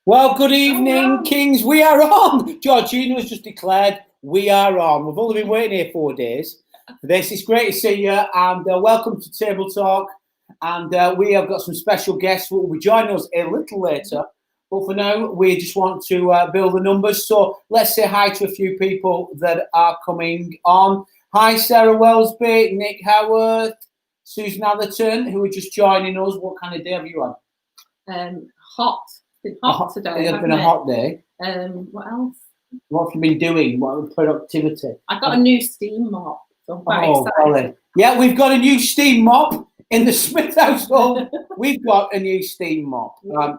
Well, good evening, Kings. We are on. Georgina has just declared we are on. We've only been waiting here 4 days for this. It's great to see you, and welcome to Table Talk. And we have got some special guests who will be joining us a little later. But for now, we just want to build the numbers. So let's say hi to a few people that are coming on. Hi, Sarah Wellsby, Nick Howard, Susan Atherton, who are just joining us. What kind of day have you had? Hot. It's been hot today. It's been a hot day. What else? What have you been doing? What productivity? I got a new steam mop. So I'm quite excited. Golly. Yeah, we've got a new steam mop in the Smith household. We've got a new steam mop.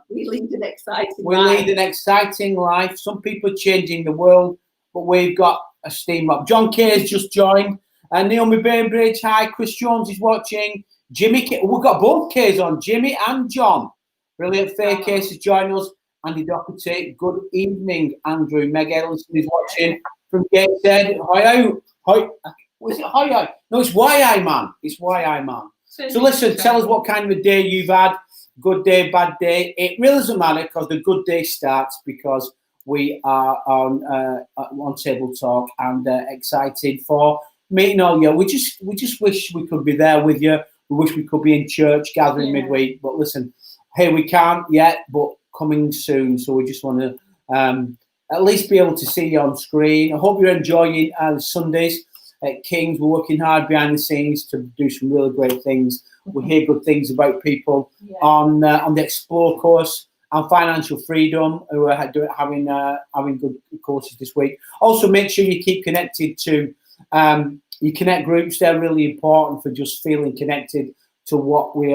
We lead an exciting we life. lead an exciting life. Some people are changing the world, but we've got a steam mop. John Kay has just joined. Naomi Bainbridge, hi. Chris Jones is watching. Jimmy K. We've got both K's on, Jimmy and John. Brilliant. Fair Case is joining us. Andy Doherty, good evening. Andrew Meg Ellison is watching from Gateshead. Hi. Was it hi? No, it's YI man. It's YI man. So listen, tell us what kind of a day you've had. Good day, bad day. It really doesn't matter because the good day starts because we are on Table Talk and excited for meeting all you. We just wish we could be there with you. We wish we could be in church gathering midweek. But listen, hey, we can't yet, but coming soon. So we just want to at least be able to see you on screen. I hope you're enjoying Sundays at Kings. We're working hard behind the scenes to do some really great things. We hear good things about people on the Explore course and Financial Freedom who are having good courses this week. Also, make sure you keep connected to your Connect groups. They're really important for just feeling connected to what we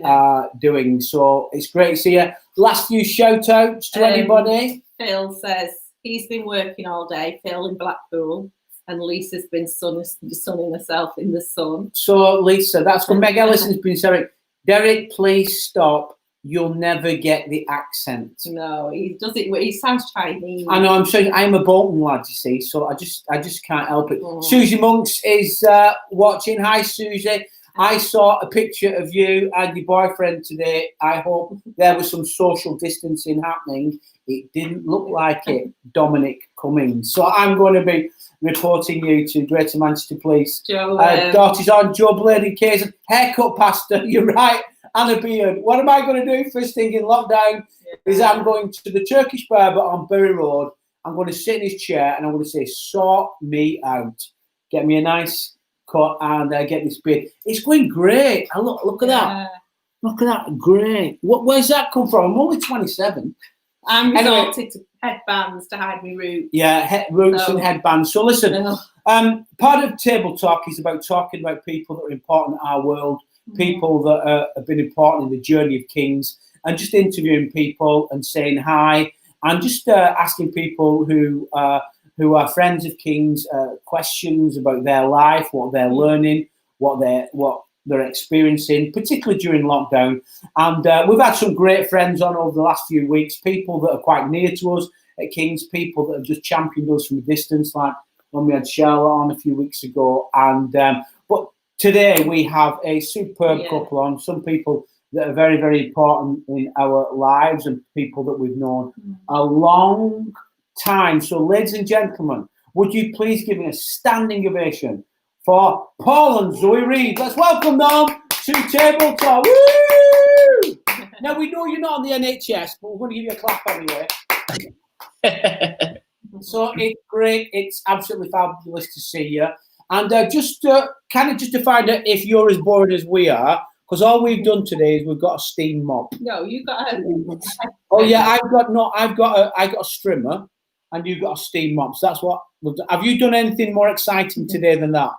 are doing. So it's great to see you. Last few shout outs to anybody. Phil says he's been working all day. Phil in Blackpool. And Lisa's been sunning herself in the sun. So Lisa, that's what Meg Ellison's been saying. Derek, please stop. You'll never get the accent. No, he does it. He sounds Chinese. I know. I'm saying I'm a Bolton lad, you see. So I just can't help it. Oh. Susie Monks is watching. Hi, Susie. I saw a picture of you and your boyfriend today. I hope there was some social distancing happening. It didn't look like it, Dominic Cummings. So I'm going to be reporting you to Greater Manchester Police. Daughter's on. Joe Blady Case. Haircut, Pastor. You're right. And a beard. What am I going to do first thing in lockdown is I'm going to the Turkish barber on Bury Road. I'm going to sit in his chair and I'm going to say, sort me out. Get me a nice cut and get this beard. It's going great. Look at that. Look at that. Great. Where's that come from? I'm only 27. I'm resorted to headbands to hide my roots. Yeah, roots and headbands. So listen, part of Table Talk is about talking about people that are important in our world, people that have been important in the journey of Kings, and just interviewing people and saying hi, and just asking people who are friends of Kings questions about their life, what they're learning, what they're experiencing, particularly during lockdown. And we've had some great friends on over the last few weeks, people that are quite near to us at Kings, people that have just championed us from a distance, like when we had Charlotte on a few weeks ago. And but today we have a superb couple on, some people that are very, very important in our lives and people that we've known a long time. So ladies and gentlemen, would you please give me a standing ovation for Paul and Zoe Reid. Let's welcome them to Table Talk. Woo! Now, we know you're not on the NHS, but we're going to give you a clap anyway. So it's great. It's absolutely fabulous to see you. And just to find out if you're as bored as we are, because all we've done today is we've got a steam mop. No, you got a... Oh, yeah, I've got a strimmer and you've got a steam mop. So that's what we've done. Have you done anything more exciting today than that?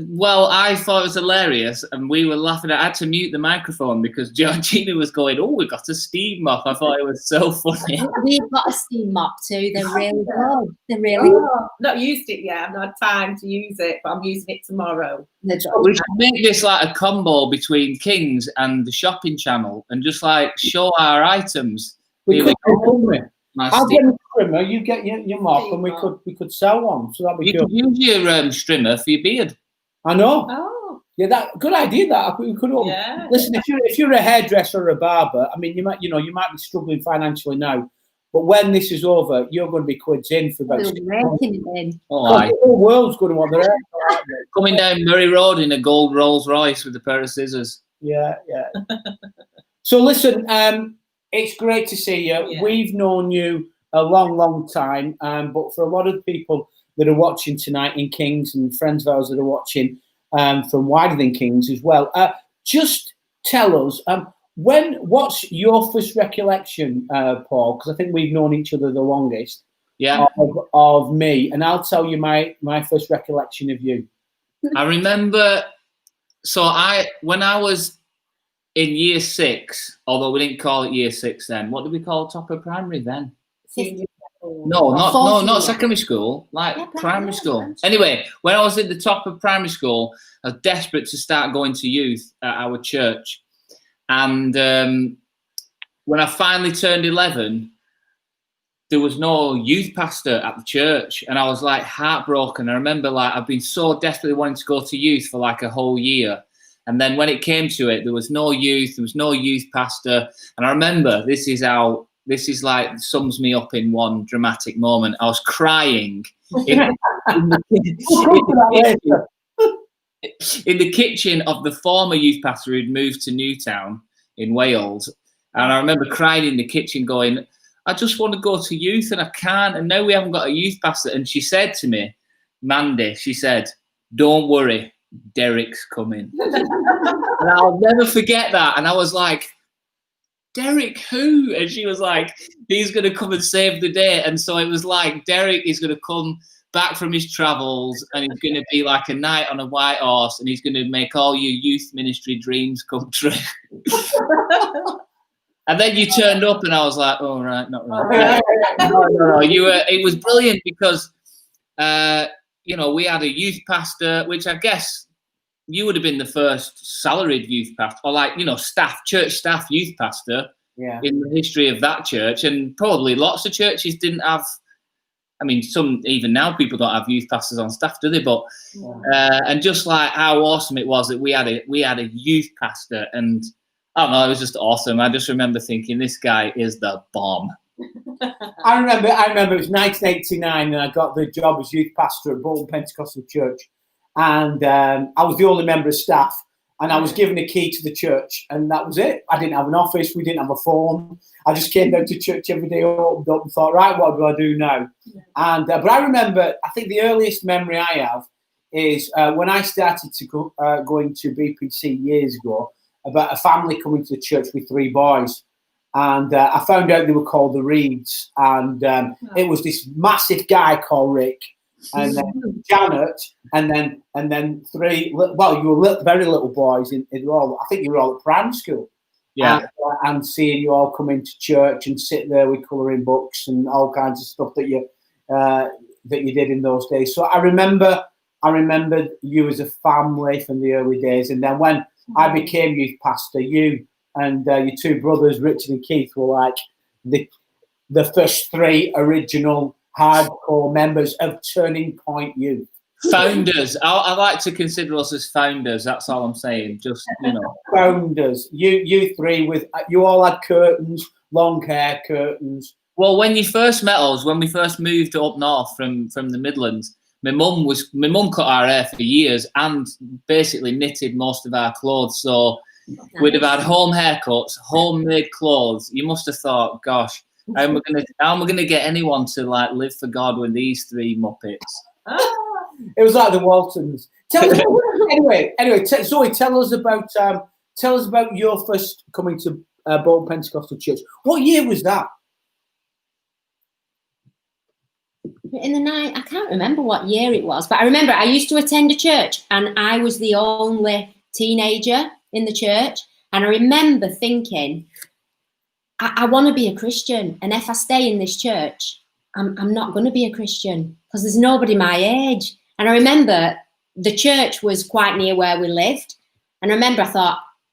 Well, I thought it was hilarious, and we were laughing. I had to mute the microphone because Georgina was going, "Oh, we got a steam mop." I thought it was so funny. We've got a steam mop too. They're really good. They're really good. Not used it yet. I've not had time to use it, but I'm using it tomorrow. We should make this like a combo between Kings and the shopping channel, and just like show our items. We could. I'll get a strimmer, you get your mop, and we could sell one. So that'd be good. You could use your strimmer for your beard. I know. Oh. Yeah, that good idea. That we could all listen. If you're a hairdresser or a barber, I mean, you might be struggling financially now, but when this is over, you're going to be quids in for about 6 months. Oh, The whole world's going to want their hair. Coming down Murray Road in a gold Rolls Royce with a pair of scissors. Yeah. So listen, it's great to see you. Yeah. We've known you a long, long time, but for a lot of people that are watching tonight in Kings and friends of ours that are watching from wider than Kings as well, just tell us what's your first recollection, Paul? Because I think we've known each other the longest. Yeah. Of me, and I'll tell you my first recollection of you. I remember. So when I was in year 6, although we didn't call it year 6 then. What did we call top of primary then? No, not secondary school, primary school. Anyway, when I was at the top of primary school, I was desperate to start going to youth at our church. And when I finally turned 11, there was no youth pastor at the church. And I was like heartbroken. I remember I've been so desperately wanting to go to youth for like a whole year. And then when it came to it, there was no youth, there was no youth pastor. And I remember this sums me up in one dramatic moment. I was crying in the kitchen of the former youth pastor who'd moved to Newtown in Wales. And I remember crying in the kitchen going, I just want to go to youth and I can't. And now we haven't got a youth pastor. And she said to me, Mandy, she said, don't worry, Derek's coming. And I'll never forget that. And I was like, Derek who? And she was like, he's going to come and save the day. And so it was like, Derek is going to come back from his travels and he's going to be like a knight on a white horse and he's going to make all your youth ministry dreams come true. And then you turned up and I was like, oh, right, not right. No. It was brilliant because, we had a youth pastor, which I guess you would have been the first salaried youth pastor or church staff youth pastor in the history of that church. And probably lots of churches didn't have, some, even now people don't have youth pastors on staff, do they? But, and just like how awesome it was that we had a youth pastor and, I don't know, it was just awesome. I just remember thinking, this guy is the bomb. I remember it was 1989 and I got the job as youth pastor at Bolton Pentecostal Church. And I was the only member of staff and I was given a key to the church and that was it. I didn't have an office. We didn't have a phone. I just came down to church every day, opened up and thought, right, what do I do now? And but I remember, I think the earliest memory I have is when I started to going to BPC years ago, about a family coming to the church with 3 boys. And I found out they were called the Reids. And it was this massive guy called Rick, and then Janet, and then 3. Well, you were very little boys. I think you were all at primary school. Yeah. And seeing you all come into church and sit there with colouring books and all kinds of stuff that you did in those days. So I remember you as a family from the early days, and then when I became youth pastor, you and your 2 brothers, Richard and Keith, were like the first 3 original hardcore members of Turning Point Youth. Founders. I like to consider us as founders. That's all I'm saying. Just, Founders. You 3 you all had curtains, long hair curtains. Well, when you first met us, when we first moved up north from the Midlands, my mum cut our hair for years and basically knitted most of our clothes. So we'd have had home haircuts, homemade clothes. You must have thought, gosh, how am I gonna get anyone to live for God with these 3 muppets? It was like the Waltons. Anyway, Zoe, tell us about your first coming to Bolton Pentecostal Church. What year was that? In the night, I can't remember what year it was, but I remember I used to attend a church and I was the only teenager in the church. And I remember thinking, I want to be a Christian. And if I stay in this church, I'm not going to be a Christian because there's nobody my age. And I remember the church was quite near where we lived. And I remember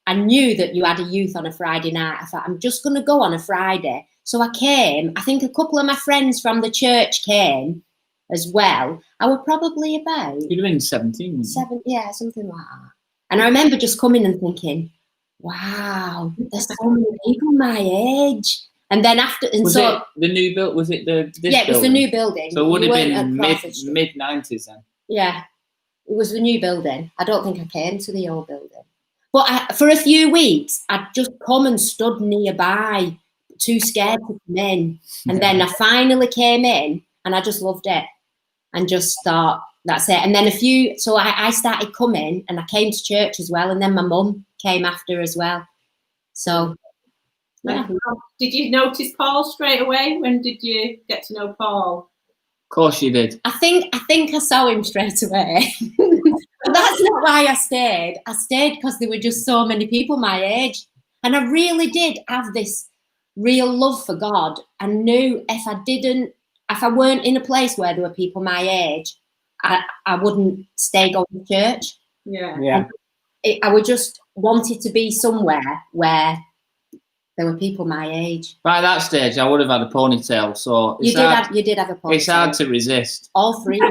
I knew that you had a youth on a Friday night. I thought, I'm just going to go on a Friday. So I came. I think a couple of my friends from the church came as well. I was probably about... You'd have been 17. 7, yeah, something like that. And I remember just coming and thinking, wow, there's so many people my age. And then after, and was so it the new build? Was it this it was building? the new building. So it would We have weren't been at Crawford Street. mid 90s then. Yeah, it was the new building. I don't think I came to the old building. But for a few weeks, I'd just come and stood nearby, too scared to come in. And then I finally came in and I just loved it and just thought, that's it. And then so I started coming and I came to church as well. And then my mum came after as well. So, yeah. Did you notice Paul straight away? When did you get to know Paul? Of course you did. I think I saw him straight away. But that's not why I stayed. I stayed because there were just so many people my age. And I really did have this real love for God. I knew if I weren't in a place where there were people my age, I wouldn't stay going to church. Yeah. I would just wanted to be somewhere where there were people my age. By that stage, I would have had a ponytail. So You did have a ponytail. It's hard to resist. All three of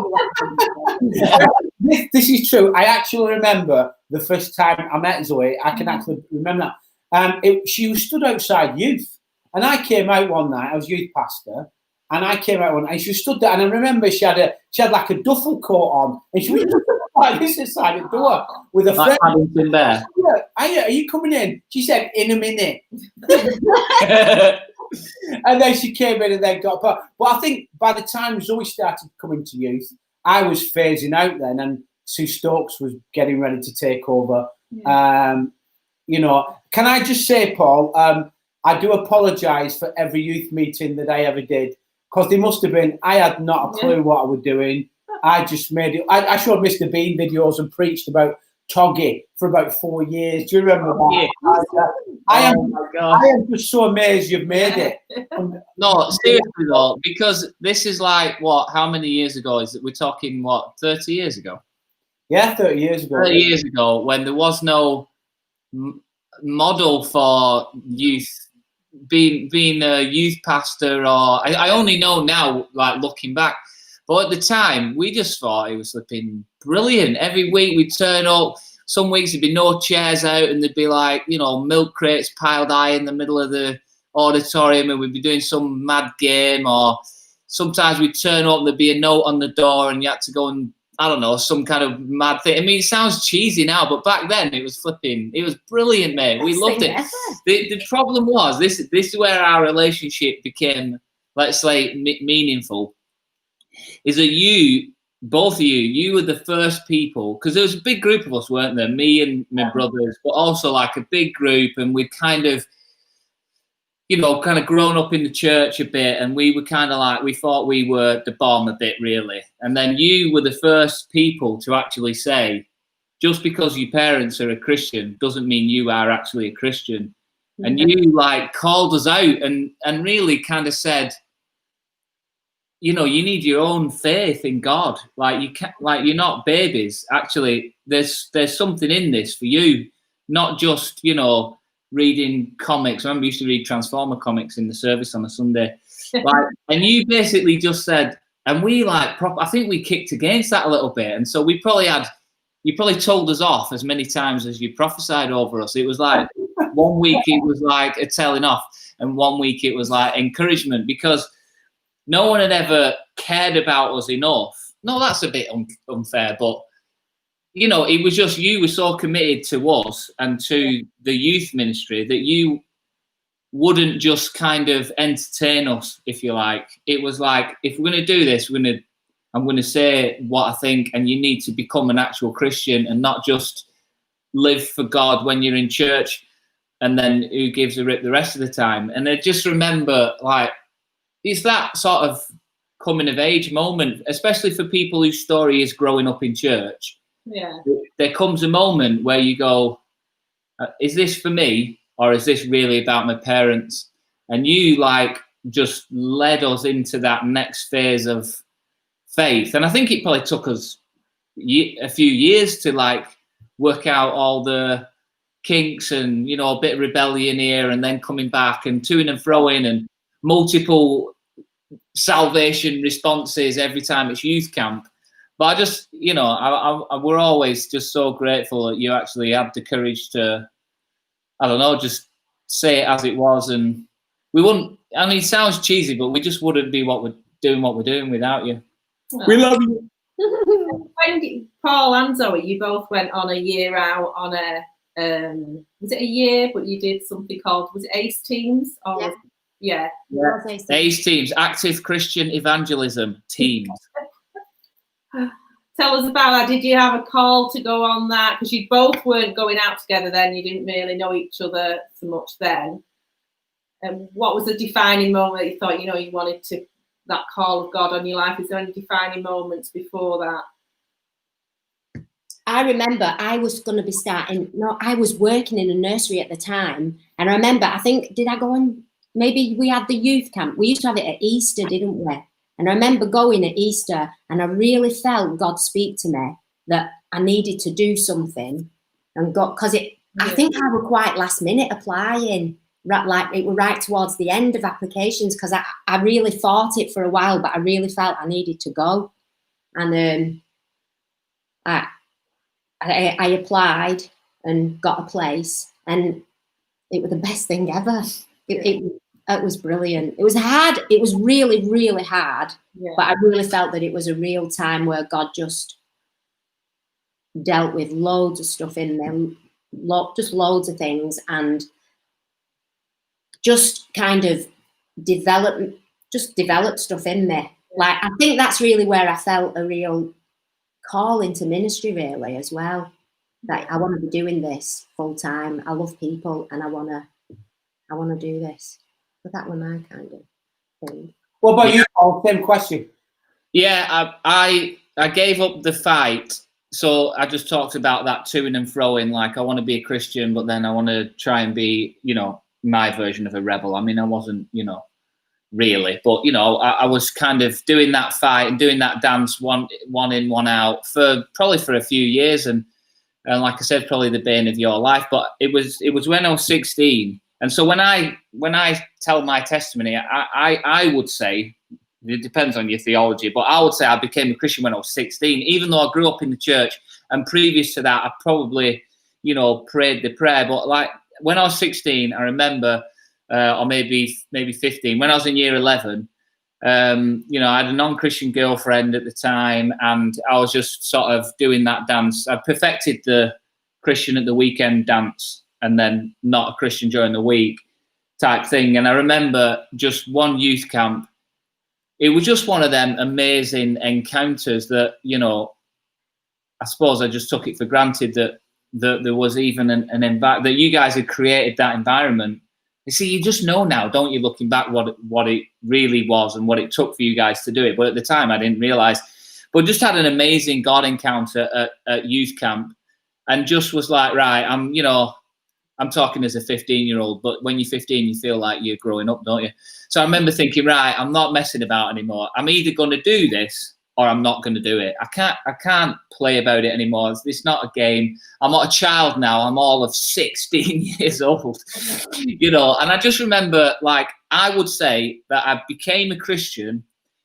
you. This is true. I actually remember the first time I met Zoe. I can actually remember that. She was stood outside youth, and I came out one night. I was youth pastor, and I came out one night. And she stood there, and I remember she had like a duffel coat on, and she was like this inside the door with a friend. Paddington Bear. Yeah, are you coming in? She said, in a minute. And then she came in and then got up. But I think by the time Zoe started coming to youth, I was phasing out then, and Sue Stokes was getting ready to take over. Yeah. Can I just say, Paul, I do apologise for every youth meeting that I ever did, because they must have been, I had not a clue what I was doing. I just made it. I showed Mr. Bean videos and preached about Toggy for about 4 years. Do you remember that? Yeah. I am just so amazed you've made it. No, seriously though, because this is like how many years ago is it? We're talking 30 years ago? Yeah, 30 years ago. 30 years ago, when there was no model for youth being a youth pastor, or I only know now, like looking back. But at the time, we just thought it was flipping brilliant. Every week we'd turn up. Some weeks there'd be no chairs out, and there'd be like, milk crates piled high in the middle of the auditorium, and we'd be doing some mad game. Or sometimes we'd turn up and there'd be a note on the door, and you had to go and, I don't know, some kind of mad thing. I mean, it sounds cheesy now, but back then it was brilliant, mate. We loved it. The problem was, this is where our relationship became, let's say, meaningful. Is that both of you were the first people, because there was a big group of us, weren't there? Me and my brothers, but also like a big group, and we'd kind of grown up in the church a bit, and we were kind of like, we thought we were the bomb a bit, really. And then you were the first people to actually say, just because your parents are a Christian doesn't mean you are actually a Christian. And you called us out and really kind of said, you need your own faith in God. You can't, you're not babies. Actually, there's something in this for you, not just, reading comics. I remember you used to read Transformer comics in the service on a Sunday. And you basically just said, and we I think we kicked against that a little bit. And so you probably told us off as many times as you prophesied over us. It was like 1 week it was like a telling off, and 1 week it was like encouragement, because no one had ever cared about us enough. No, that's a bit unfair, but it was just, you were so committed to us and to the youth ministry that you wouldn't just kind of entertain us, if you like. It was like, if we're going to do this, I'm going to say what I think, and you need to become an actual Christian and not just live for God when you're in church and then who gives a rip the rest of the time. And I just remember, it's that sort of coming of age moment, especially for people whose story is growing up in church. Yeah. There comes a moment where you go, is this for me, or is this really about my parents? And you just led us into that next phase of faith. And I think it probably took us a few years to work out all the kinks and, a bit of rebellion here and then coming back and toing and froing and multiple salvation responses every time it's youth camp. But I just, you know, we're always just so grateful that you actually had the courage to, I don't know, just say it as it was. And we wouldn't, I mean, it sounds cheesy, but we just wouldn't be what we're doing without you. Well, We love you. when Paul and Zoe, you both went on a year out on a, was it a year, but you did something called, was it ACE Teams? Or Yeah. yeah. ACE Teams, Active Christian Evangelism Teams. Tell us about that. Did you have a call to go on that? Because you both weren't going out together then. You didn't really know each other so much then. And what was the defining moment that you thought, you know, you wanted to, that call of God on your life? Is there any defining moments before that? I remember I was going to be I was working in a nursery at the time. And I remember, I think, did I go on? Maybe we had the youth camp. We used to have it at Easter, didn't we? And I remember going at Easter and I really felt God speak to me that I needed to do something. And God, because I think I was quite last minute applying, like it was right towards the end of applications, because I really fought it for a while, but I really felt I needed to go. And I applied and got a place, and it was the best thing ever. It was brilliant. It was hard. It was really, really hard. Yeah. But I really felt that it was a real time where God just dealt with loads of stuff in there, just loads of things, and just kind of developed stuff in me. Yeah. Like, I think that's really where I felt a real call into ministry, really, as well. That I want to be doing this full time. I love people, and I want to do this. But that was my kind of thing. What about you, Paul? Same question. Yeah, I gave up the fight. So I just talked about that toing and froing. Like, I want to be a Christian, but then I want to try and be, you know, my version of a rebel. I mean, I wasn't, you know, really, but you know, I was kind of doing that fight and doing that dance, one in, one out, for a few years, and like I said, probably the bane of your life. But it was when I was 16. And so when I tell my testimony, I would say, it depends on your theology, but I would say I became a Christian when I was 16, even though I grew up in the church. And previous to that, I probably, you know, prayed the prayer. But like when I was 16, I remember, or maybe 15, when I was in year 11, you know, I had a non-Christian girlfriend at the time, and I was just sort of doing that dance. I perfected the Christian at the weekend dance, and then not a Christian during the week type thing. And I remember just one youth camp. It was just one of them amazing encounters that, you know, I suppose I just took it for granted that there was even an environment, that you guys had created that environment. You see, you just know now, don't you, looking back, what it really was and what it took for you guys to do it. But at the time, I didn't realize. But just had an amazing God encounter at youth camp, and just was like, right, I'm talking as a 15-year-old, but when you're 15, you feel like you're growing up, don't you? So I remember thinking, right, I'm not messing about anymore. I'm either going to do this or I'm not going to do it. I can't play about it anymore. It's not a game. I'm not a child now. I'm all of 16 years old, you know. And I just remember, like, I would say that I became a Christian,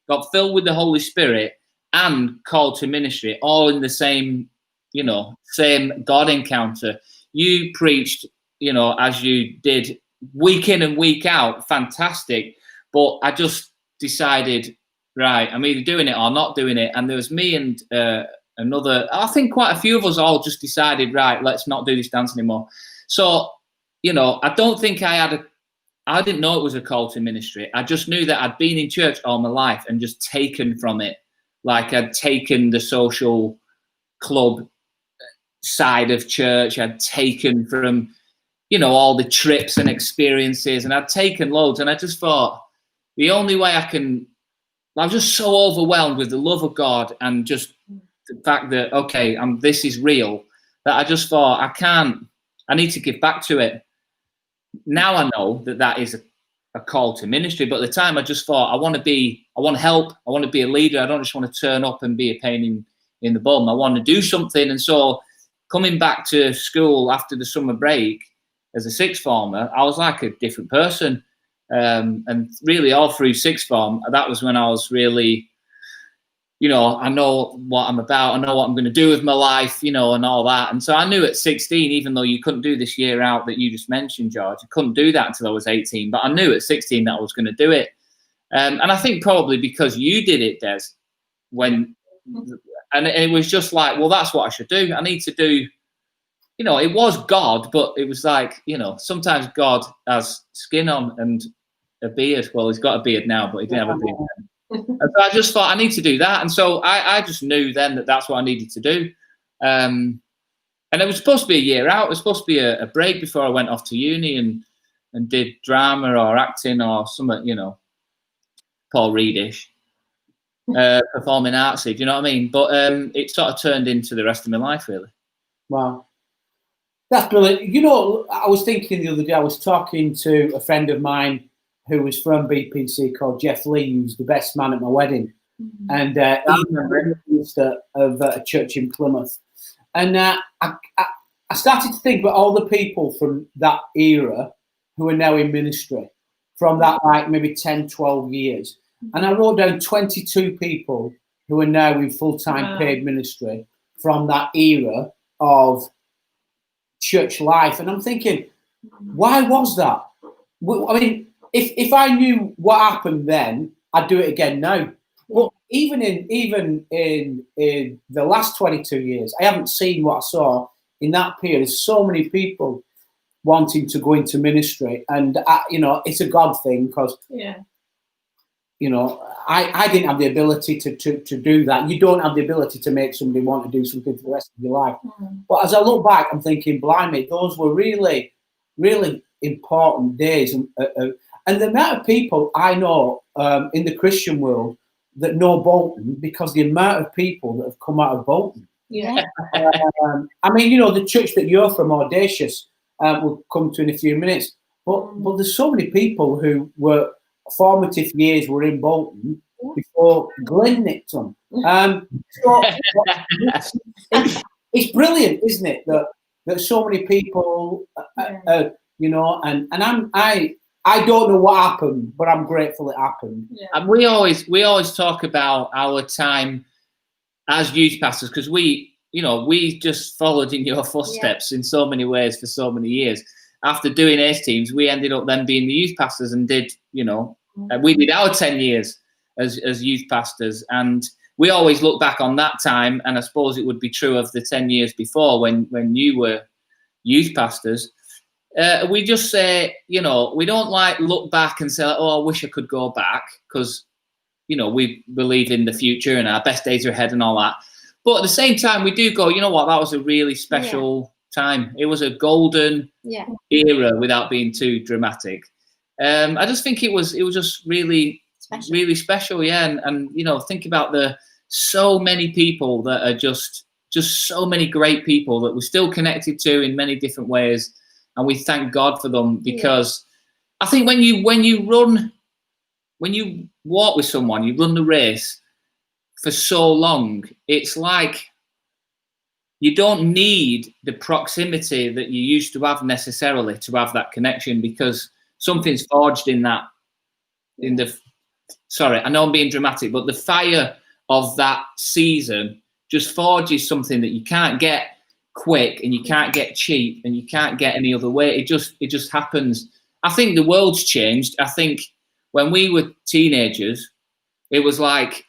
got filled with the Holy Spirit, and called to ministry, all in the same, you know, same God encounter. You preached, you know, as you did week in and week out, fantastic. But I just decided, right, I'm either doing it or not doing it. And there was me and another, I think quite a few of us all just decided, right, let's not do this dance anymore. So, you know, I don't think I didn't know it was a call to ministry. I just knew that I'd been in church all my life and just taken from it. Like, I'd taken the social club side of church. I'd taken from, you know, all the trips and experiences, and I'd taken loads. And I just thought, the only way I was just so overwhelmed with the love of God and just the fact that, okay, this is real, that I just thought, I need to give back to it. Now I know that is a call to ministry, but at the time I just thought, I want to help, I want to be a leader. I don't just want to turn up and be a pain in the bum. I want to do something. And so coming back to school after the summer break as a sixth former, I was like a different person. And really all through sixth form, that was when I was really, you know, I know what I'm about. I know what I'm going to do with my life, you know, and all that. And so I knew at 16, even though you couldn't do this year out that you just mentioned, George, I couldn't do that until I was 18. But I knew at 16 that I was going to do it. And I think probably because you did it, Des, and it was just like, well, that's what I should do. I need to do, you know, it was God, but it was like, you know, sometimes God has skin on and a beard. Well, he's got a beard now, but he didn't have a beard then. And so I just thought I need to do that. And so I just knew then that that's what I needed to do. And it was supposed to be a year out. It was supposed to be a break before I went off to uni and did drama or acting or something, you know, Paul Reidish, performing artsy. Do you know what I mean? But it sort of turned into the rest of my life, really. Wow. That's brilliant. You know, I was thinking the other day, I was talking to a friend of mine who was from BPC called Jeff Lee, who was the best man at my wedding. And he's the minister of a church in Plymouth. And I started to think about all the people from that era who are now in ministry, from that like maybe 10, 12 years. And I wrote down 22 people who are now in full-time paid ministry from that era of church life. And I'm thinking, why was that? I mean, if I knew what happened then, I'd do it again now. But even in the last 22 years, I haven't seen what I saw in that period. There's so many people wanting to go into ministry, and you know, it's a God thing because you know, I didn't have the ability to do that. You don't have the ability to make somebody want to do something for the rest of your life. But as I look back, I'm thinking, blimey, those were really, really important days. And the amount of people I know in the Christian world that know Bolton, because the amount of people that have come out of Bolton. I mean, you know, the church that you're from, Audacious, we'll come to in a few minutes. But there's so many people who were formative years were in Bolton before Glenn nicked them. So it's brilliant, isn't it, that so many people, you know, and I don't know what happened, but I'm grateful it happened. And we always talk about our time as youth pastors, because we just followed in your footsteps in so many ways for so many years. After doing ACE teams, we ended up then being the youth pastors and did, you know, we did our 10 years as youth pastors. And we always look back on that time, and I suppose it would be true of the 10 years before when you were youth pastors. We just say, you know, we don't like look back and say, oh, I wish I could go back, because, you know, we believe in the future and our best days are ahead and all that. But at the same time, we do go, you know what, that was a really special time. It was a golden era without being too dramatic. I just think it was just really special. Really special, and you know, think about the so many people that are just so many great people that we're still connected to in many different ways, and we thank God for them, because I think when you walk with someone, you run the race for so long, it's like you don't need the proximity that you used to have necessarily to have that connection, because something's forged in that, sorry, I know I'm being dramatic, but the fire of that season just forges something that you can't get quick, and you can't get cheap, and you can't get any other way. It just happens. I think the world's changed. I think when we were teenagers, it was like,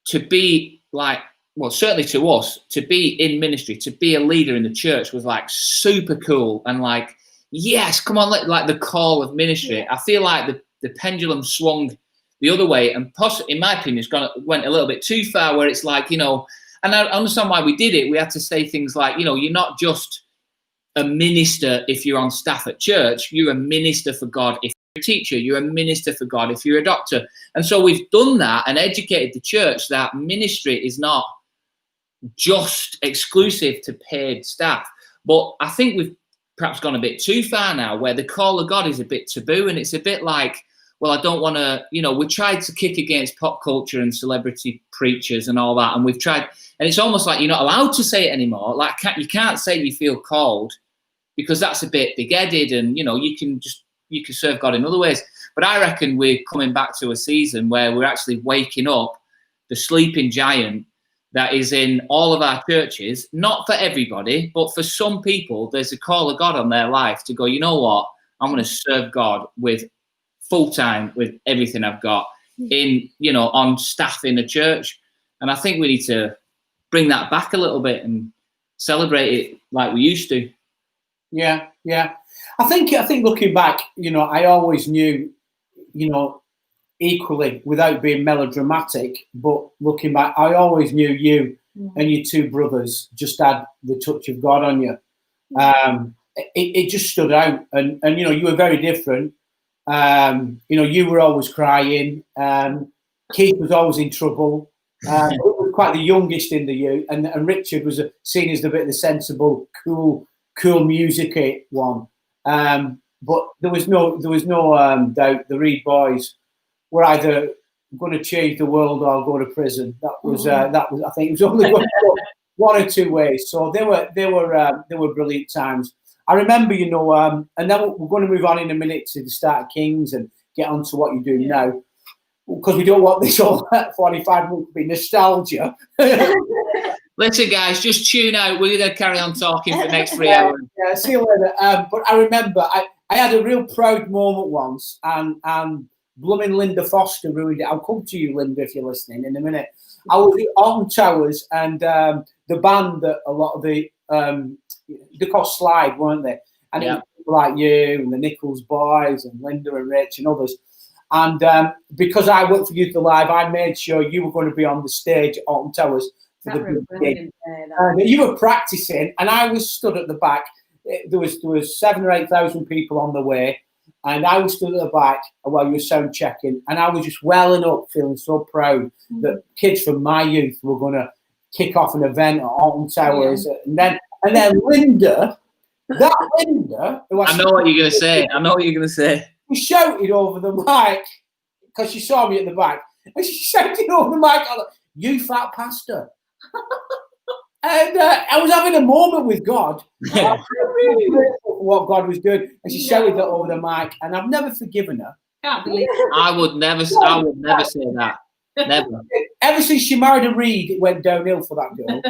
to be like, well, certainly to us, to be in ministry, to be a leader in the church was like super cool, and like, yes, come on, like the call of ministry. I feel like the pendulum swung the other way, and possibly, in my opinion, went a little bit too far, where it's like, you know, and I understand why we did it. We had to say things like, you know, you're not just a minister if you're on staff at church, you're a minister for God. If you're a teacher, you're a minister for God. If you're a doctor. And so we've done that and educated the church that ministry is not just exclusive to paid staff. But I think we've perhaps gone a bit too far now, where the call of God is a bit taboo, and it's a bit like, well, I don't want to, you know, we tried to kick against pop culture and celebrity preachers and all that, and we've tried, and it's almost like you're not allowed to say it anymore. Like, you can't say you feel called, because that's a bit big-headed, and, you know, you can serve God in other ways. But I reckon we're coming back to a season where we're actually waking up the sleeping giant that is in all of our churches, not for everybody, but for some people, there's a call of God on their life to go, you know what, I'm going to serve God with full time, with everything I've got in, on staff in a church. And I think we need to bring that back a little bit and celebrate it like we used to. Yeah. I think looking back, I always knew, equally, without being melodramatic, but looking back, I always knew you and your two brothers just had the touch of God on you. It just stood out, and you were very different. You were always crying. Keith was always in trouble. He was quite the youngest in the youth, and Richard was seen as the bit of the sensible, cool music one. But there was no doubt the Reid boys were either going to change the world or go to prison. That was I think it was only going to go one or two ways. So they were brilliant times. I remember, and then we're going to move on in a minute to the start of Kings and get on to what you're doing now, because we don't want this whole 45 minutes to be nostalgia. Listen, guys, just tune out. We're going to carry on talking for the next 3 hours. Yeah, see you later. But I remember I had a real proud moment once, and blooming Linda Foster ruined it. I'll come to you, Linda, if you're listening in a minute. I was at Alton Towers, and the band that a lot of the they called Slide, weren't they? And it was people like you and the Nichols boys and Linda and Rich and others. And because I worked for Youth Alive, I made sure you were going to be on the stage at Alton Towers for the big gig. You were practicing, and I was stood at the back. There was 7,000 or 8,000 people on the way, and I was stood at the back while you were sound checking, and I was just welling up, feeling so proud that kids from my youth were going to kick off an event at Alton Towers, and then Linda, who I know what you're going to say. She shouted over the mic because she saw me at the back, and she shouted over the mic, "You fat pastor!" And I was having a moment with God. I was really grateful for what God was doing, and she shouted that over the mic, and I've never forgiven her. Can't believe it. I would never say that. Never. Ever since she married a Reid, it went downhill for that girl.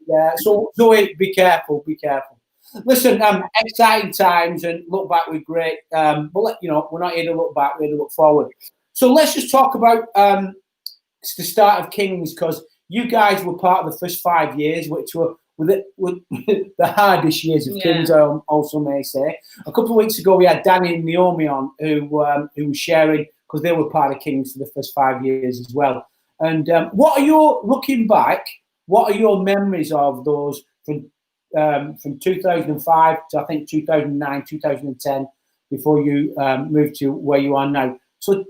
Yeah. So Zoe, be careful. Listen, exciting times, and look back with great. But we're not here to look back; we're here to look forward. So let's just talk about the start of Kings, because you guys were part of the first 5 years, which were the hardest years of Kings, I also may say. A couple of weeks ago, we had Danny and Naomi on, who was sharing, because they were part of Kings for the first 5 years as well. And looking back, what are your memories of those from 2005 to I think 2009, 2010, before you moved to where you are now? So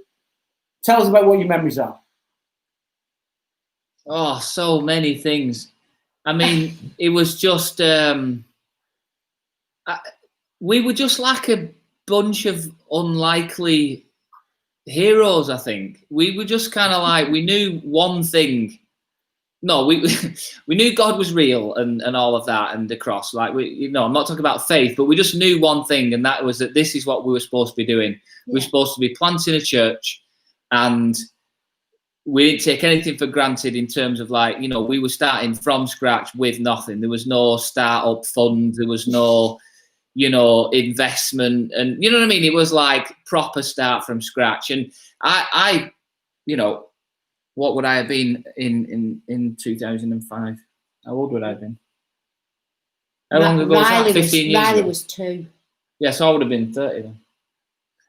tell us about what your memories are. Oh, so many things. I mean, it was just, we were just like a bunch of unlikely heroes, I think. We were just kind of like, we knew one thing. No, we knew God was real and all of that, and the cross. Like, I'm not talking about faith, but we just knew one thing, and that was that this is what we were supposed to be doing. Yeah. We were supposed to be planting a church, and we didn't take anything for granted in terms of we were starting from scratch with nothing. There was no startup fund. There was no, investment. And you know what I mean? It was like proper start from scratch. And I what would I have been in 2005? How old would I have been? How long ago was that? 15 years Riley ago? was 2. Yeah, so I would have been 30 then.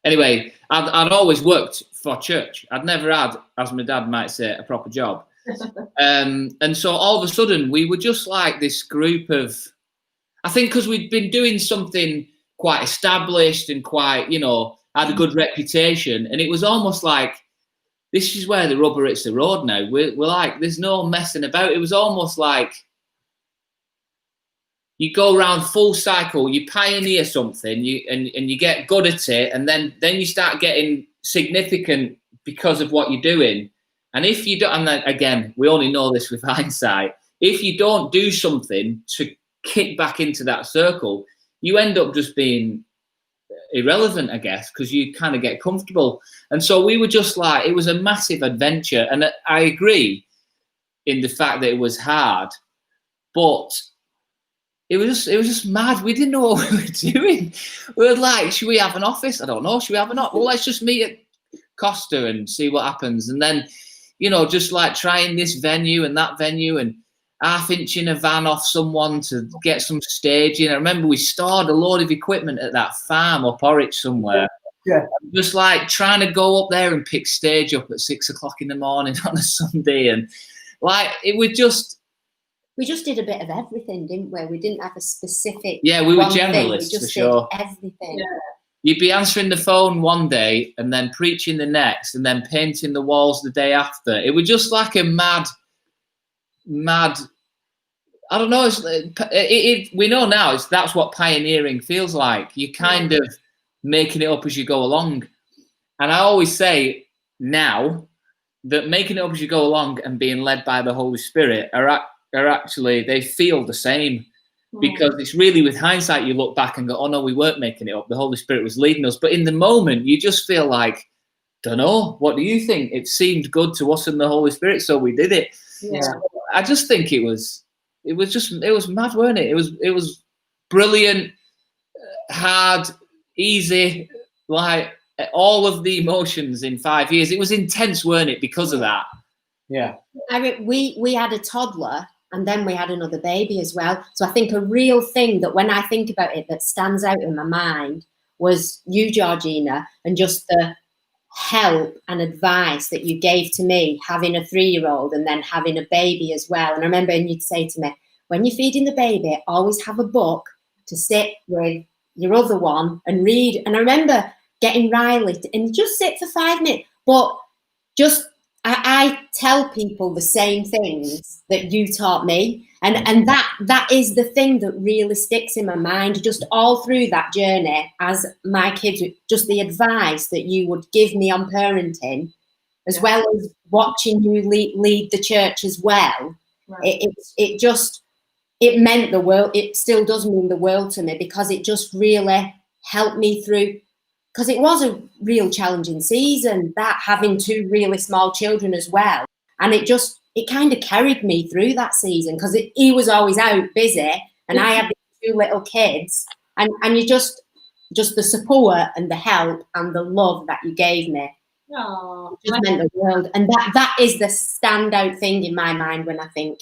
Anyway, I'd always worked for church. I'd never had, as my dad might say, a proper job. And so all of a sudden, we were just like this group of, I think because we'd been doing something quite established and quite, had a good reputation. And it was almost like, this is where the rubber hits the road now. We're like, there's no messing about. It was almost like, you go around full cycle, you pioneer something, and you get good at it, and then you start getting significant because of what you're doing. And if you don't, and then again, we only know this with hindsight, if you don't do something to kick back into that circle, you end up just being irrelevant, I guess, because you kind of get comfortable. And so we were just like, it was a massive adventure. And I agree in the fact that it was hard, but it was just mad. We didn't know what we were doing. We were like, should we have an office? I don't know. Should we have an office? Well, let's just meet at Costa and see what happens. And then, just like trying this venue and that venue and half-inching a van off someone to get some staging. I remember we stored a load of equipment at that farm up Horwich somewhere. Yeah. Just like trying to go up there and pick stage up at 6 o'clock in the morning on a Sunday. And like, we just did a bit of everything, didn't we? We didn't have a specific. Yeah, we were generalists, for sure. Everything. Yeah. You'd be answering the phone one day and then preaching the next and then painting the walls the day after. It was just like a mad, I don't know. We know now that's what pioneering feels like. You're kind of making it up as you go along. And I always say now that making it up as you go along and being led by the Holy Spirit are actually, they feel the same. Because it's really, with hindsight, you look back and go, oh no, we weren't making it up. The Holy Spirit was leading us. But in the moment, you just feel like, don't know, what do you think? It seemed good to us and the Holy Spirit, so we did it. Yeah. So I just think it was mad, weren't it? It was brilliant, hard, easy, like all of the emotions in 5 years. It was intense, weren't it? Because of that. Yeah. We had a toddler. And then we had another baby as well. So I think a real thing that when I think about it that stands out in my mind was you, Georgina, and just the help and advice that you gave to me having a 3-year-old and then having a baby as well. And I remember you'd say to me, when you're feeding the baby, always have a book to sit with your other one and read. And I remember getting Riley and just sit for 5 minutes. But just I tell people the same things that you taught me, and that is the thing that really sticks in my mind just all through that journey as my kids, just the advice that you would give me on parenting, as well as watching you lead the church as well. Right. It meant the world. It still does mean the world to me, because it just really helped me through. Because it was a real challenging season, that having 2 really small children as well. And it kind of carried me through that season, because he was always out busy and I had these 2 little kids. And you just the support and the help and the love that you gave me. Oh, just meant the world. And that is the standout thing in my mind when I think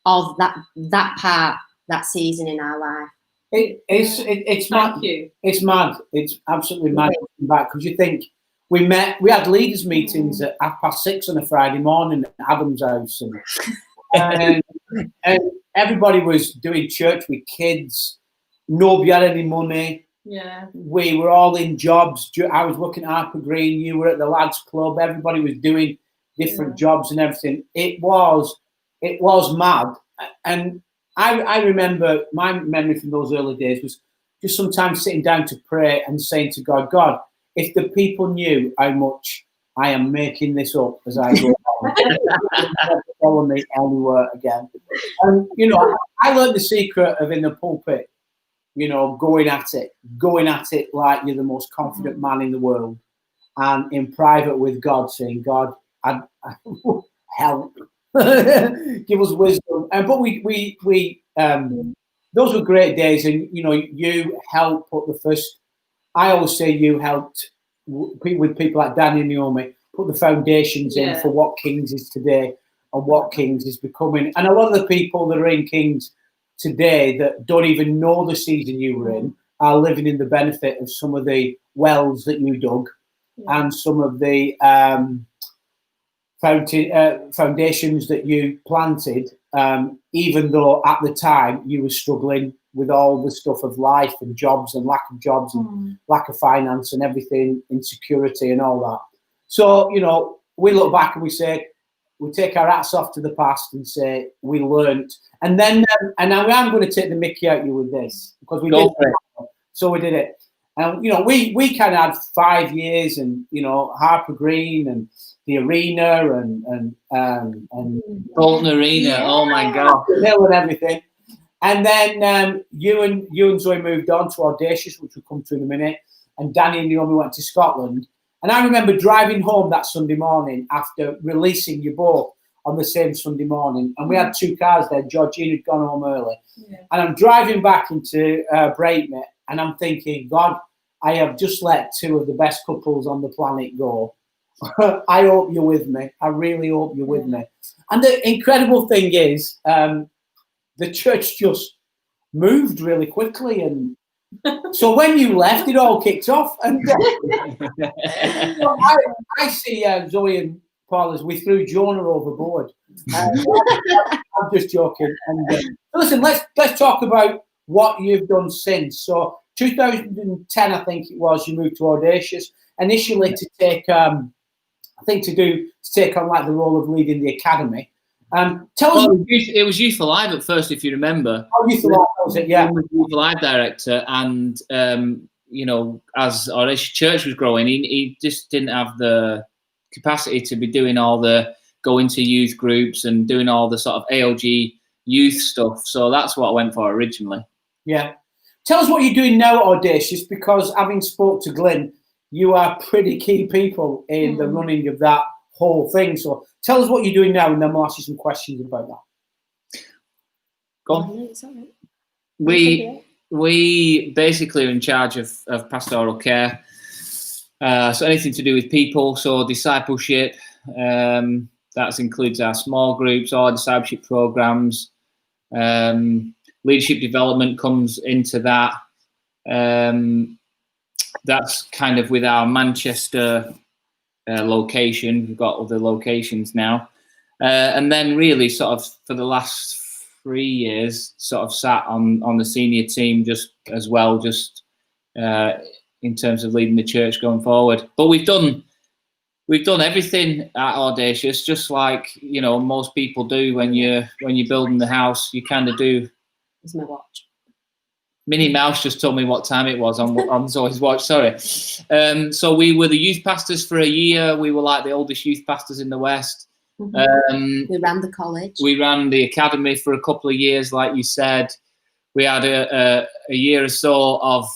of that part, that season in our life. It's mad. It's mad. It's absolutely mad looking back, because you think we had leaders meetings at 6:30 on a Friday morning at Adam's house, and everybody was doing church with kids. Nobody had any money. Yeah, we were all in jobs. I was working at Harper Green. You were at the lads' club. Everybody was doing different jobs and everything. It was mad. And I remember, my memory from those early days was just sometimes sitting down to pray and saying to God, if the people knew how much I am making this up as I go on, follow me anywhere again. And, I learned the secret of in the pulpit, going at it like you're the most confident man in the world. And in private with God, saying, God, I help. Give us wisdom. But we those were great days, and you helped put the first. I always say you helped with people like Danny and Naomi put the foundations in for what Kings is today and what Kings is becoming. And a lot of the people that are in Kings today that don't even know the season you were in are living in the benefit of some of the wells that you dug and some of the foundations that you planted, even though at the time you were struggling with all the stuff of life and jobs and lack of jobs and lack of finance and everything, insecurity and all that. So, we look back and we say, we take our hats off to the past and say, we learned. And then, and now I'm going to take the mickey out you with this, because we did it. So we did it. And, we kind of had 5 years and, Harper Green and the arena and Bolton Arena, oh my God, and everything. And then you and Zoe moved on to Audacious, which we'll come to in a minute. and Danny and Naomi went to Scotland. And I remember driving home that Sunday morning after releasing you both on the same Sunday morning. And we had 2 cars there. Georgina had gone home early. Yeah. And I'm driving back into Braitnett, and I'm thinking, God, I have just let 2 of the best couples on the planet go. I hope you're with me. I really hope you're with me. And the incredible thing is, the church just moved really quickly. And so when you left, it all kicked off. And I see Zoe and Paul as we threw Jonah overboard. I'm just joking. And listen, let's talk about what you've done since. So 2010, I think it was, you moved to Audacious initially to take, to take on like the role of leading the academy. Tell us. It was Youth Alive at first, if you remember. Oh, Youth Alive, was it? Yeah. Youth Alive director, and as Audacious Church was growing, he just didn't have the capacity to be doing all the going to youth groups and doing all the sort of AOG youth stuff. So that's what I went for originally. Yeah. Tell us what you're doing now at Audacious, because having spoke to Glenn, you are pretty key people in the running of that whole thing. So tell us what you're doing now, and then we'll ask you some questions about that. Go on. We basically are in charge of pastoral care. So anything to do with people, so discipleship, that includes our small groups, our discipleship programs, leadership development comes into that. That's kind of with our Manchester location. We've got other locations now. And then really sort of for the last 3 years, sort of sat on the senior team just as well, just in terms of leading the church going forward. But we've done everything at Audacious, just like most people do when you're building the house. You kind of do. It's my watch. Minnie Mouse just told me what time it was on Zoe's watch. Sorry. So we were the youth pastors for a year. We were like the oldest youth pastors in the West. Mm-hmm. We ran the college. We ran the academy for a couple of years, like you said. We had a year or so of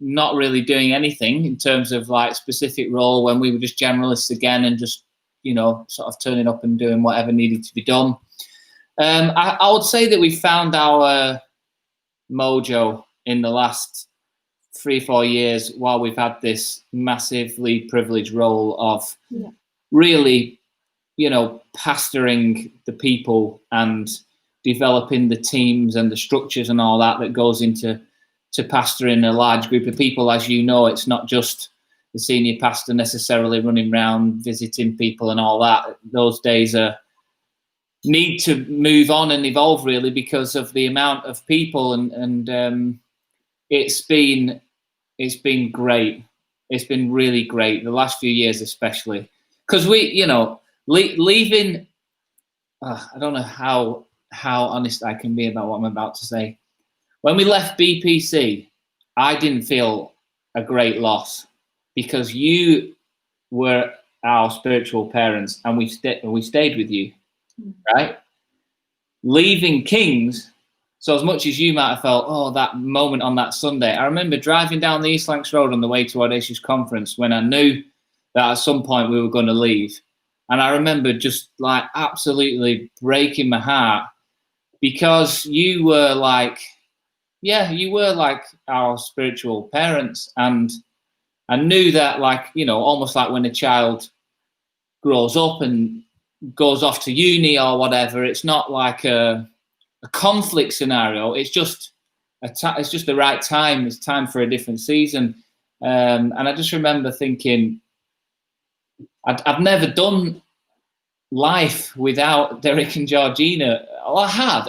not really doing anything in terms of like specific role, when we were just generalists again and just, sort of turning up and doing whatever needed to be done. I would say that we found our mojo in the last 3-4 years while we've had this massively privileged role of really, pastoring the people and developing the teams and the structures and all that goes into pastoring a large group of people. As you know, it's not just the senior pastor necessarily running around visiting people and all that. Those days need to move on and evolve really because of the amount of people and it's been great. It's been really great the last few years, especially because we, leaving. I don't know how honest I can be about what I'm about to say. When we left BPC, I didn't feel a great loss because you were our spiritual parents and we stayed with you, right? Leaving Kings, so as much as you might have felt, oh, that moment on that Sunday, I remember driving down the East Lancs Road on the way to Audacious Conference when I knew that at some point we were going to leave. And I remember just like absolutely breaking my heart because you were like our spiritual parents. And I knew that, like, almost like when a child grows up and goes off to uni or whatever, it's not like a conflict scenario. It's just it's just the right time. It's time for a different season. And I just remember thinking, I've never done life without Derek and Georgina. Well, I have,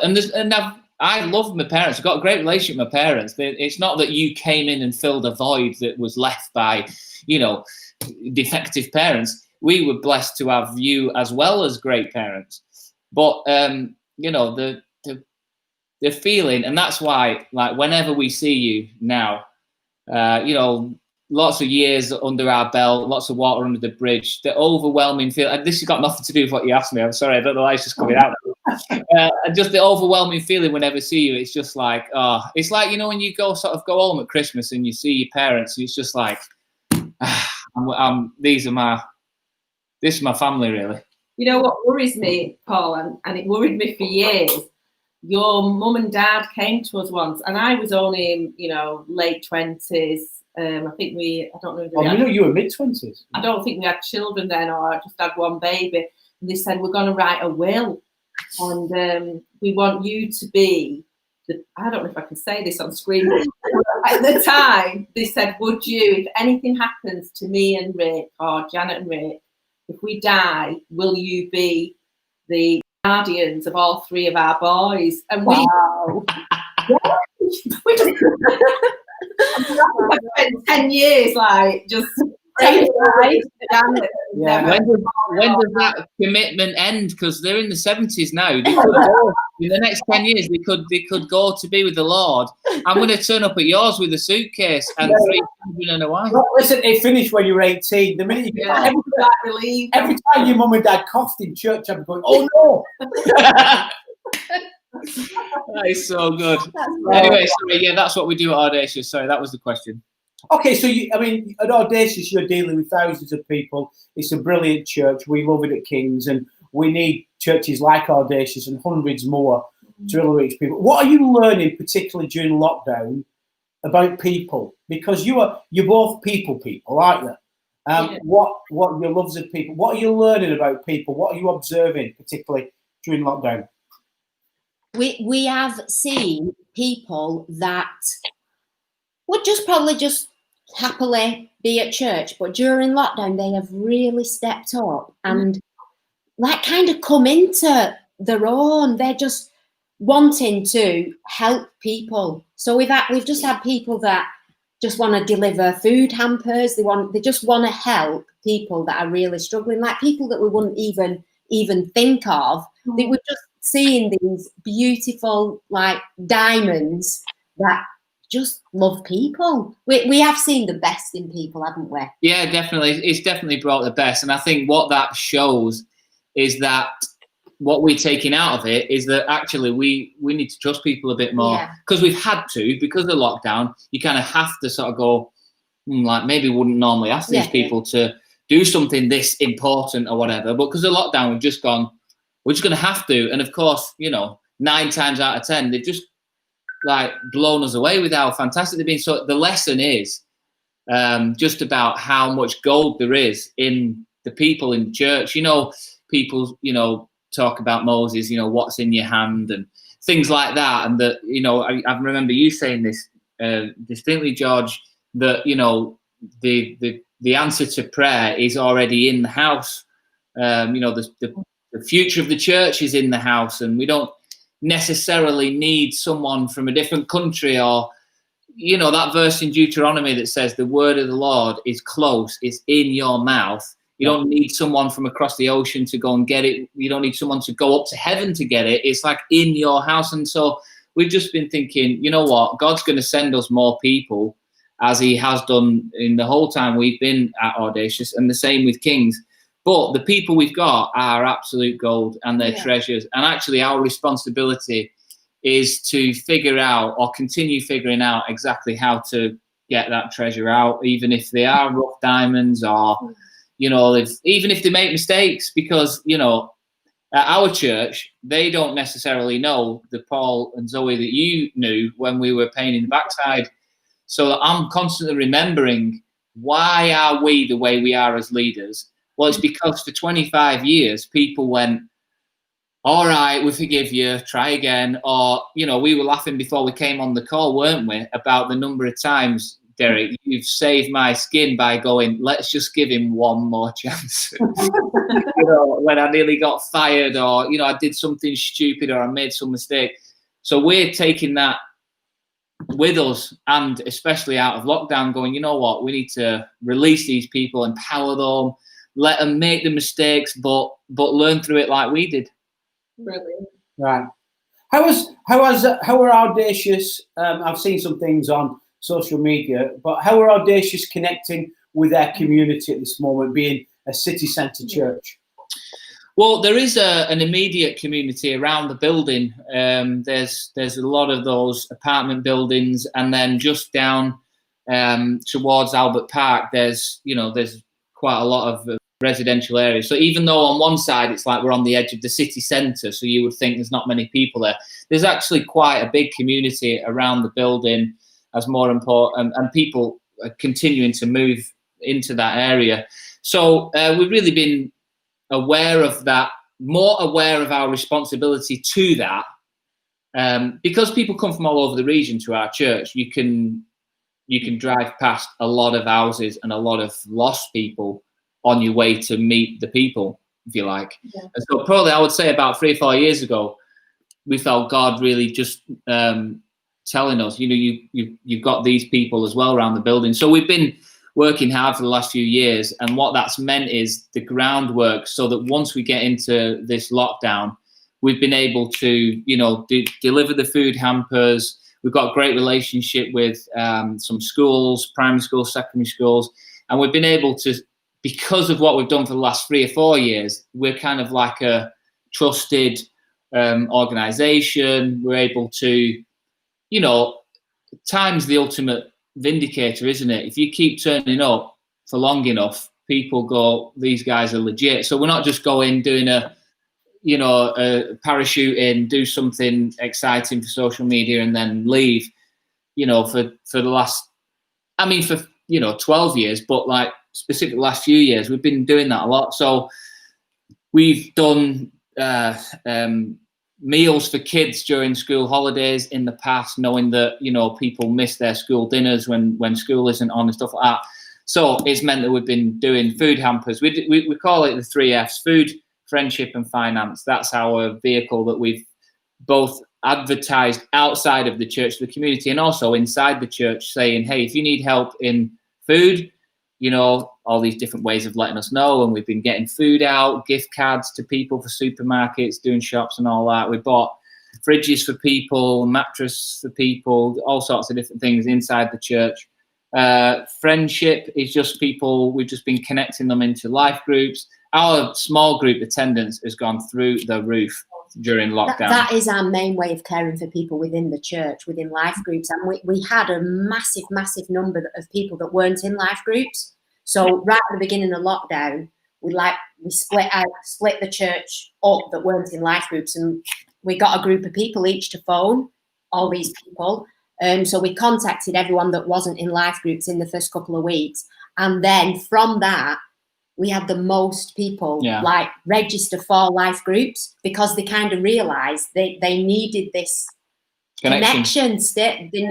I love my parents. I've got a great relationship with my parents. It's not that you came in and filled a void that was left by, defective parents. We were blessed to have you as well as great parents. But, the feeling, and that's why, like, whenever we see you now, lots of years under our belt, lots of water under the bridge, the overwhelming feel, and this has got nothing to do with what you asked me. I'm sorry, I don't know why it's just coming out. just the overwhelming feeling whenever I see you. It's just like, it's like, you know, when you go home at Christmas and you see your parents, and it's just like, this is my family, really. You know what worries me, Paul, and it worried me for years. Your mum and dad came to us once, and I was only in, you know, late 20s. I think I don't know. Oh, you know, you were mid-20s. I don't think we had children then, or I just had one baby. And they said, we're going to write a will, and we want you to be I don't know if I can say this on screen. At the time, they said, would you, if anything happens to me and Rick, or Janet and Rick, if we die, will you be the guardians of all three of our boys? And wow. we just spent 10 years like just when does that commitment end? Because they're in the 70s now. They could go, in the next 10 years, they could go to be with the Lord. I'm going to turn up at yours with a suitcase and 3 children and a wife. Well, listen, it finished when you were 18. The minute you every time your mum and dad coughed in church, I'd be going, oh no. That is so good. Anyway, sorry, yeah, that's what we do at Audacious. Sorry, that was the question. Okay, so at Audacious, you're dealing with thousands of people. It's a brilliant church. We love it at King's, and we need churches like Audacious and hundreds more to really reach people. What are you learning, particularly during lockdown, about people? Because you're both people, aren't you? What your loves of people? What are you learning about people? What are you observing, particularly during lockdown? We have seen people that would probably just happily be at church, but during lockdown they have really stepped up and like kind of come into their own. They're just wanting to help people. So we've just had people that just want to deliver food hampers. They just want to help people that are really struggling, like people that we wouldn't even think of. They were just seeing these beautiful like diamonds that just love people. We have seen the best in people, haven't we? Yeah, definitely. It's definitely brought the best. And I think what that shows is that what we're taking out of it is that actually we need to trust people a bit more, because we've had to, because of the lockdown. You kind of have to sort of go, like maybe we wouldn't normally ask these people to do something this important or whatever, but because of the lockdown, we've just gone, we're just going to have to. And of course, 9 times out of 10, they've just like blown us away with how fantastic they've been. So the lesson is just about how much gold there is in the people in church. People, talk about Moses, what's in your hand and things like that. And that, I remember you saying this distinctly, George, that, the answer to prayer is already in the house. The future of the church is in the house, and we don't necessarily need someone from a different country, or that verse in Deuteronomy that says the word of the Lord is close, it's in your mouth. You don't need someone from across the ocean to go and get it. You don't need someone to go up to heaven to get it. It's like in your house. And so we've just been thinking, you know what, God's going to send us more people, as he has done in the whole time we've been at Audacious, and the same with King's. But the people we've got are absolute gold, and they're treasures. And actually our responsibility is to figure out, or continue figuring out, exactly how to get that treasure out, even if they are rough diamonds, or, even if they make mistakes, because, at our church, they don't necessarily know the Paul and Zoe that you knew when we were pain in the backside. So I'm constantly remembering, why are we the way we are as leaders? Well, it's because for 25 years, people went, all right, we forgive you, try again. Or, we were laughing before we came on the call, weren't we, about the number of times, Derek, you've saved my skin by going, let's just give him one more chance. When I nearly got fired, or, I did something stupid, or I made some mistake. So we're taking that with us, and especially out of lockdown, going, you know what, we need to release these people, empower them, let them make the mistakes, but learn through it like we did. Brilliant. Right. How are Audacious? I've seen some things on social media, but how are Audacious connecting with their community at this moment, being a city centre church? Well, there is an immediate community around the building. There's a lot of those apartment buildings, and then just down towards Albert Park, there's quite a lot of residential areas. So even though on one side it's like we're on the edge of the city centre, so you would think there's not many people there, there's actually quite a big community around the building as more important, and people are continuing to move into that area. So we've really been aware of that, more aware of our responsibility to that, because people come from all over the region to our church. You can drive past a lot of houses and a lot of lost people on your way to meet the people, if you like. Yeah. And so probably I would say about 3 or 4 years ago, we felt God really just telling us, you've got these people as well around the building. So we've been working hard for the last few years, and what that's meant is the groundwork, so that once we get into this lockdown, we've been able to, deliver the food hampers. We've got a great relationship with some schools, primary schools, secondary schools, and we've been able to, because of what we've done for the last 3 or 4 years, we're kind of like a trusted organization. We're able to, time's the ultimate vindicator, isn't it? If you keep turning up for long enough, people go, these guys are legit. So we're not just going doing a parachute in, do something exciting for social media and then leave, for the last, 12 years, but like specifically the last few years, we've been doing that a lot. So we've done meals for kids during school holidays in the past, knowing that, people miss their school dinners when school isn't on and stuff like that. So it's meant that we've been doing food hampers. We call it the 3 Fs: food, friendship and finance. That's our vehicle that we've both advertised outside of the church, the community, and also inside the church, saying, hey, if you need help in food, all these different ways of letting us know. And we've been getting food out, gift cards to people for supermarkets, doing shops and all that. We bought fridges for people, mattress for people, all sorts of different things inside the church. Friendship is just people, we've just been connecting them into life groups. Our small group attendance has gone through the roof during lockdown. That is our main way of caring for people within the church, within life groups. And we had a massive number of people that weren't in life groups. So right at the beginning of lockdown, we split the church up that weren't in life groups, and we got a group of people each to phone all these people. So we contacted everyone that wasn't in life groups in the first couple of weeks. And then from that, we had the most people register for life groups, because they kind of realised they needed this connection.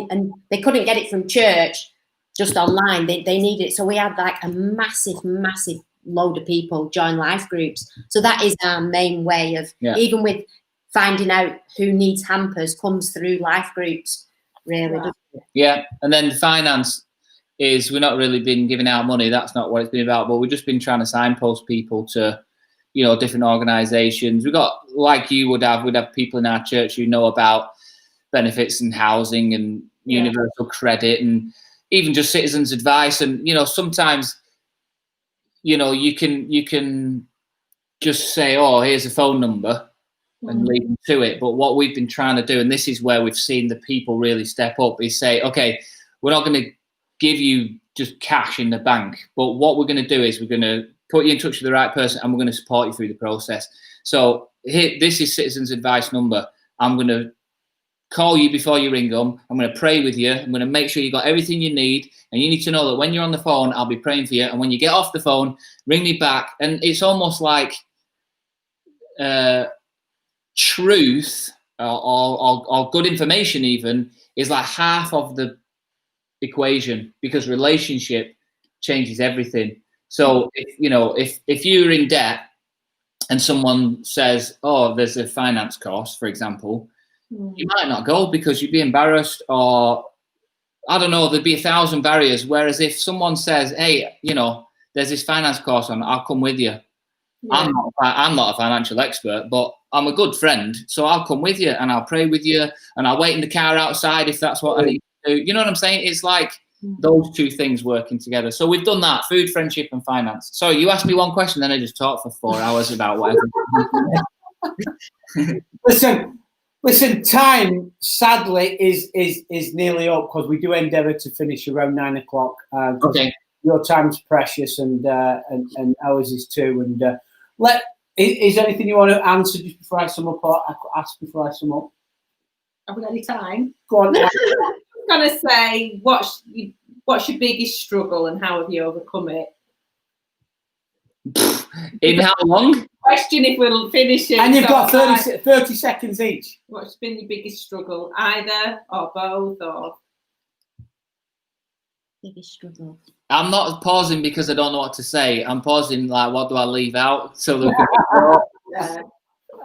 And they couldn't get it from church, just online. They needed it. So we had like a massive load of people join life groups. So that is our main way of, even with finding out who needs hampers, comes through life groups, really. Yeah, and then the finance is, we're not really been giving out money. That's not what it's been about. But we've just been trying to signpost people to, different organisations. We've got, like you would have, we'd have people in our church who know about benefits and housing and universal credit, and even just citizens' advice. And sometimes, you can just say, oh, here's a phone number, and lead them to it. But what we've been trying to do, and this is where we've seen the people really step up, is say, okay, we're not going to give you just cash in the bank, but what we're going to do is we're going to put you in touch with the right person, and we're going to support you through the process. So here, this is citizens' advice number. I'm going to call you before you ring them. I'm going to pray with you. I'm going to make sure you got everything you need, and you need to know that when you're on the phone, I'll be praying for you, and when you get off the phone, ring me back. And it's almost like truth or good information even is like half of the equation, because relationship changes everything. So if you're in debt and someone says, oh, there's a finance course, for example, you might not go because you'd be embarrassed, or I don't know, there'd be 1,000 barriers. Whereas if someone says, hey, there's this finance course on, I'll come with you. Yeah. I'm not a financial expert, but I'm a good friend, so I'll come with you and I'll pray with you, and I'll wait in the car outside if that's what I need to do. You know what I'm saying? It's like Those two things working together. So we've done that: food, friendship, and finance. Sorry, you asked me one question, then I just talked for 4 hours about whatever. Listen. Time, sadly, is nearly up because we do endeavour to finish around 9 o'clock. Okay. Your time's precious, and ours is too. And is there anything you want to answer just before I sum up, or ask before I sum up? Have we got any time? Go on. I'm going to say, what's your biggest struggle and how have you overcome it? In how long? Question if we'll finish it. And you've got 30 seconds each. What's been your biggest struggle? Either or both or? Biggest struggle. I'm not pausing because I don't know what to say. I'm pausing like, what do I leave out? So Yeah.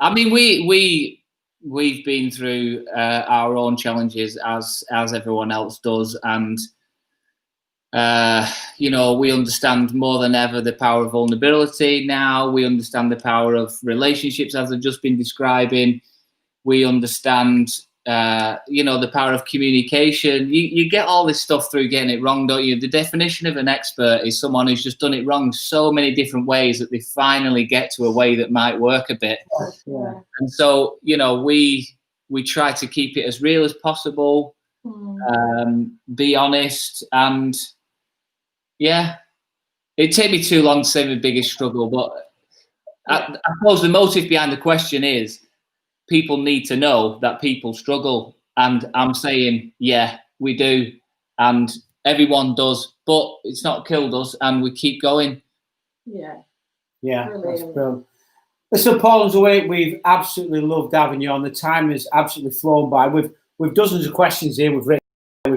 I mean, we've been through our own challenges as everyone else does, and we understand more than ever the power of vulnerability. Now we understand the power of relationships, as I've just been describing. We understand the power of communication. You get all this stuff through getting it wrong, don't you? The definition of an expert is someone who's just done it wrong so many different ways that they finally get to a way that might work a bit. Yeah. And so, we try to keep it as real as possible, be honest, and it'd take me too long to say the biggest struggle, but I suppose the motive behind the question is people need to know that people struggle, and I'm saying, yeah, we do, and everyone does, but it's not killed us, and we keep going. Yeah, that's brilliant. Listen, Paul and Zoe, we've absolutely loved having you on. The time has absolutely flown by. We've dozens of questions here. We've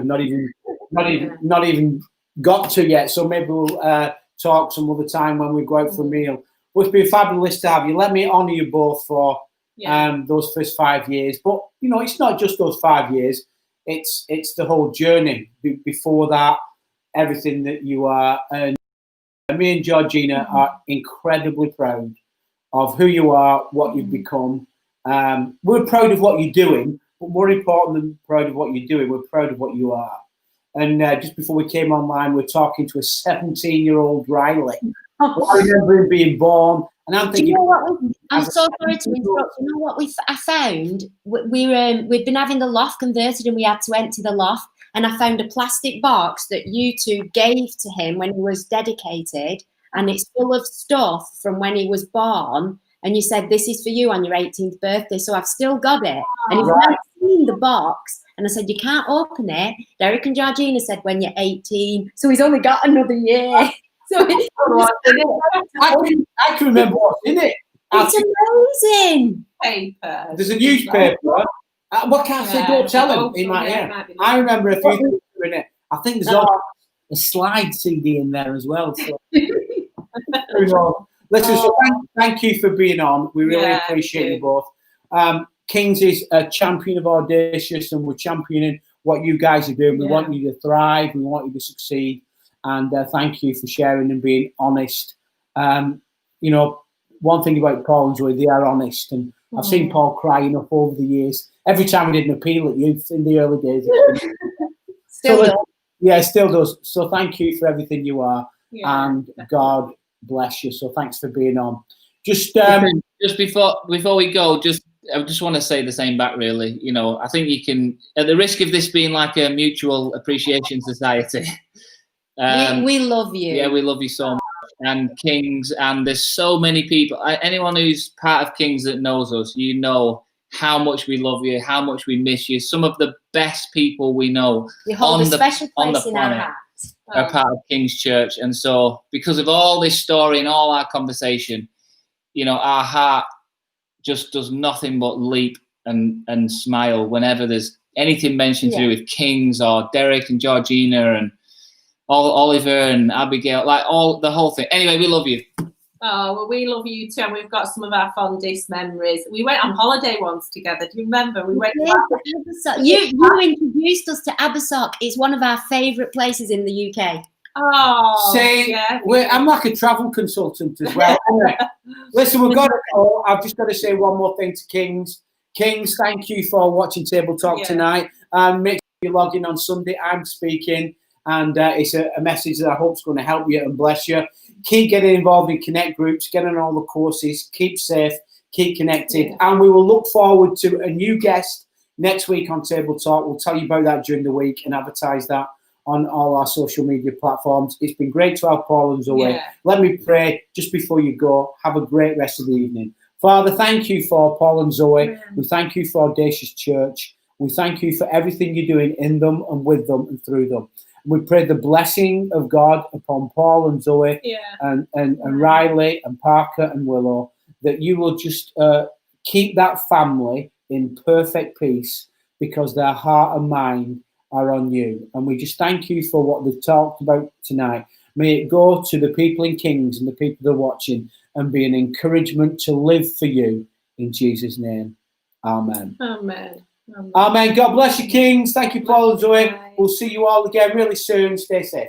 not even got to yet. So maybe we'll talk some other time when we go out for a meal. But it's been fabulous to have you. Let me honour you both for those first 5 years. But it's not just those 5 years. It's the whole journey before that. Everything that you are, and me and Georgina are incredibly proud of who you are, what you've become. We're proud of what you're doing, but more important than proud of what you're doing, we're proud of what you are. And just before we came online, we're talking to a 17-year-old Riley. I remember him being born, and I'm thinking. Do you know what? I'm so sorry to interrupt. You know what I found? We'd been having the loft converted, and we had to empty the loft. And I found a plastic box that you two gave to him when he was dedicated, and it's full of stuff from when he was born. And you said, this is for you on your 18th birthday. So I've still got it. And he's not seen the box. And I said, you can't open it. Derek and Georgina said, when you're 18. So he's only got another year. So I can remember what's in it. It's amazing. Paper. There's a newspaper. What can't I say? Don't tell him. He might, I remember a few things in it. I think there's also a slide CD in there as well. So. Listen, so thank you for being on. We really appreciate you both. Kings is a champion of Audacious, and we're championing what you guys are doing. We want you to thrive. We want you to succeed. And thank you for sharing and being honest. One thing about Paul and Zoe, they are honest. And I've seen Paul cry enough over the years. Every time we did an appeal at youth in the early days. Still does. Yeah, still does. So thank you for everything you are. And God bless you. So thanks for being on. Just before we go, I just want to say the same back, really. I think you can, at the risk of this being like a mutual appreciation society. We love you. Yeah, we love you so much. And Kings, and there's so many people. Anyone who's part of Kings that knows us, how much we love you, how much we miss you. Some of the best people we know you hold a special place in our hearts. Are part of King's Church. And so because of all this story and all our conversation, our heart just does nothing but leap and smile whenever there's anything mentioned to do with Kings or Derek and Georgina and Oliver and Abigail, like the whole thing. Anyway, we love you. Oh, well, we love you too, and we've got some of our fondest memories. We went on holiday once together. Do you remember? We went to Abersock. You introduced us to Abersock. It's one of our favourite places in the UK. Oh, I'm like a travel consultant as well. Listen, we've got to go. I've just got to say one more thing to Kings. Kings, thank you for watching Table Talk tonight. Make sure you log in on Sunday. I'm speaking. And it's a message that I hope is going to help you and bless you. Keep getting involved in Connect groups, get on all the courses, keep safe, keep connected. Yeah. And we will look forward to a new guest next week on Table Talk. We'll tell you about that during the week and advertise that on all our social media platforms. It's been great to have Paul and Zoe. Yeah. Let me pray just before you go. Have a great rest of the evening. Father, thank you for Paul and Zoe. Amen. We thank you for Audacious Church. We thank you for everything you're doing in them and with them and through them. We pray the blessing of God upon Paul and Zoe and Riley and Parker and Willow, that you will just keep that family in perfect peace because their heart and mind are on you. And we just thank you for what they've talked about tonight. May it go to the people in Kings and the people that are watching and be an encouragement to live for you in Jesus' name. Amen. Amen. Amen. God bless you, Kings. Thank you, Paul and Zoe. Bye. We'll see you all again really soon. Stay safe.